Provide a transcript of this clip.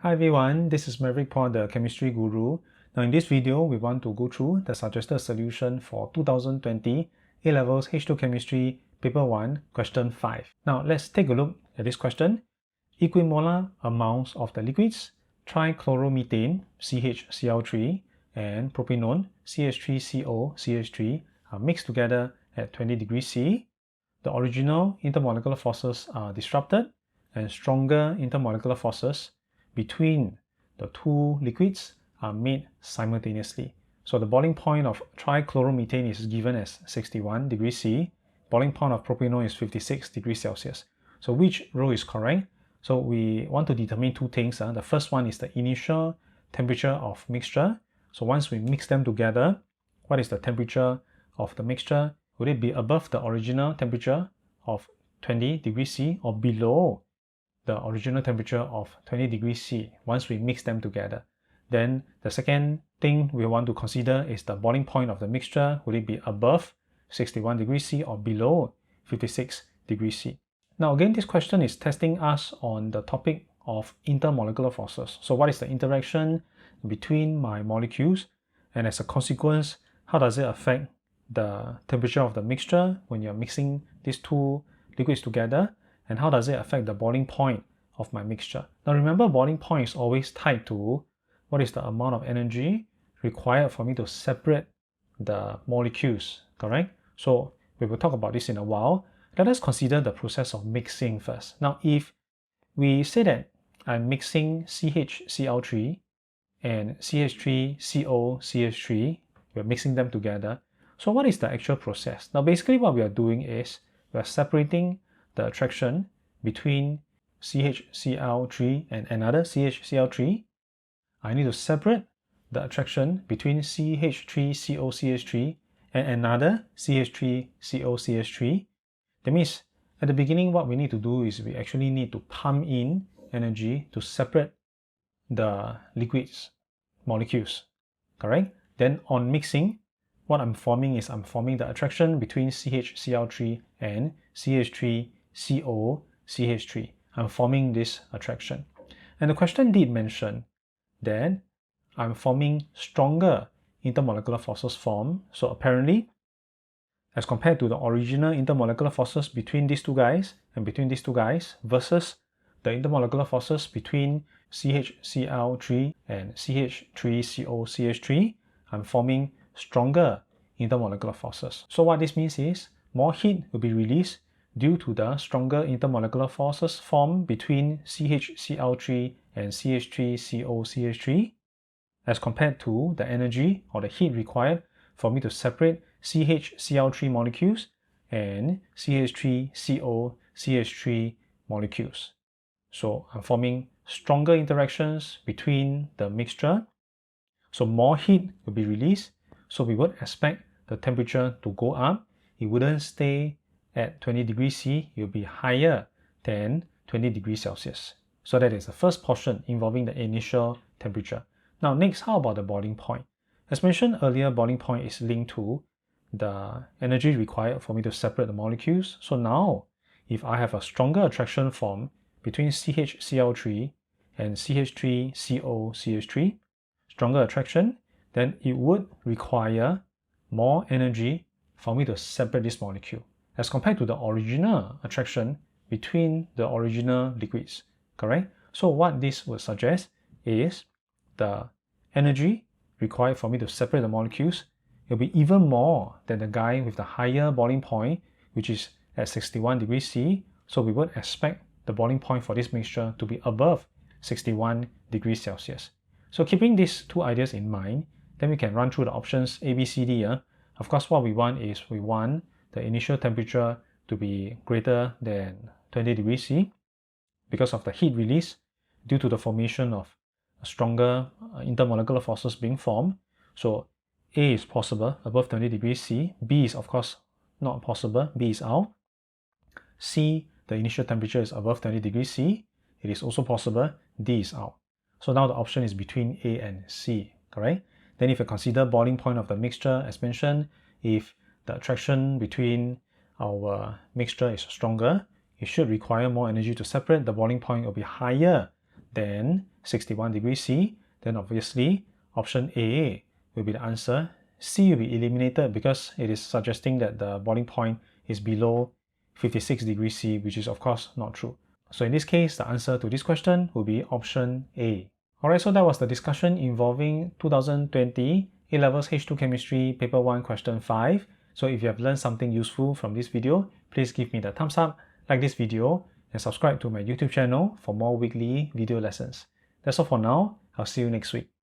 Hi everyone, this is Maverick Paul, the chemistry guru. Now in this video, we want to go through the suggested solution for 2020 A-Levels H2 Chemistry Paper 1, Question 5. Now let's take a look at this question. Equimolar amounts of the liquids trichloromethane CHCl3 and propanone CH3COCH3 are mixed together at 20 degrees C. The original intermolecular forces are disrupted and stronger intermolecular forces between the two liquids are made simultaneously. So the boiling point of trichloromethane is given as 61 degrees C. Boiling point of propanone is 56 degrees Celsius. So which row is correct? So we want to determine two things. The first one is the initial temperature of mixture. So once we mix them together, what is the temperature of the mixture? Would it be above the original temperature of 20 degrees C or below the original temperature of 20 degrees C once we mix them together? Then the second thing we want to consider is the boiling point of the mixture. Would it be above 61 degrees C or below 56 degrees C? Now again, this question is testing us on the topic of intermolecular forces. So what is the interaction between my molecules, and as a consequence, how does it affect the temperature of the mixture when you're mixing these two liquids together, and how does it affect the boiling point of my mixture? Now remember, boiling point is always tied to what is the amount of energy required for me to separate the molecules, correct? So we will talk about this in a while. Let us consider the process of mixing first. Now if we say that I'm mixing CHCl3 and CH3COCH3, we're mixing them together. So what is the actual process? Now basically what we are doing is we're separating the attraction between CHCl3 and another CHCl3. I need to separate the attraction between CH3COCH3 and another CH3COCH3. That means at the beginning, what we need to do is we actually need to pump in energy to separate the liquids molecules, correct? Then on mixing, what I'm forming is I'm forming the attraction between CHCl3 and CH3COCH3. I'm forming this attraction. And the question did mention that I'm forming stronger intermolecular forces form. So apparently, as compared to the original intermolecular forces between these two guys and between these two guys versus the intermolecular forces between CHCl3 and CH3COCH3, I'm forming stronger intermolecular forces. So what this means is more heat will be released due to the stronger intermolecular forces formed between CHCl3 and CH3COCH3 as compared to the energy or the heat required for me to separate CHCl3 molecules and CH3COCH3 molecules. So I'm forming stronger interactions between the mixture. So more heat will be released. So we would expect the temperature to go up. It wouldn't stay at 20 degrees C. It will be higher than 20 degrees Celsius. So that is the first portion involving the initial temperature. Now next, how about the boiling point? As mentioned earlier, boiling point is linked to the energy required for me to separate the molecules. So now, if I have a stronger attraction form between CHCl3 and CH3COCH3, stronger attraction, then it would require more energy for me to separate this molecule as compared to the original attraction between the original liquids, correct? So what this would suggest is the energy required for me to separate the molecules will be even more than the guy with the higher boiling point, which is at 61 degrees C. So we would expect the boiling point for this mixture to be above 61 degrees Celsius. So keeping these two ideas in mind, then we can run through the options A, B, C, D. Of course, what we want is we want the initial temperature to be greater than 20 degrees C because of the heat release due to the formation of stronger intermolecular forces being formed. So A is possible, above 20 degrees C. B is of course not possible, B is out. C, the initial temperature is above 20 degrees C. It is also possible, D is out. So now the option is between A and C, correct? Then if you consider boiling point of the mixture, as mentioned, if the attraction between our mixture is stronger, it should require more energy to separate. The boiling point will be higher then 61 degrees C, then obviously option A will be the answer. C will be eliminated because it is suggesting that the boiling point is below 56 degrees C, which is of course not true. So in this case, the answer to this question will be option A. Alright, so that was the discussion involving 2020 A-Levels H2 Chemistry Paper 1 Question 5. So if you have learned something useful from this video, please give me the thumbs up, like this video, and subscribe to my YouTube channel for more weekly video lessons. That's all for now. I'll see you next week.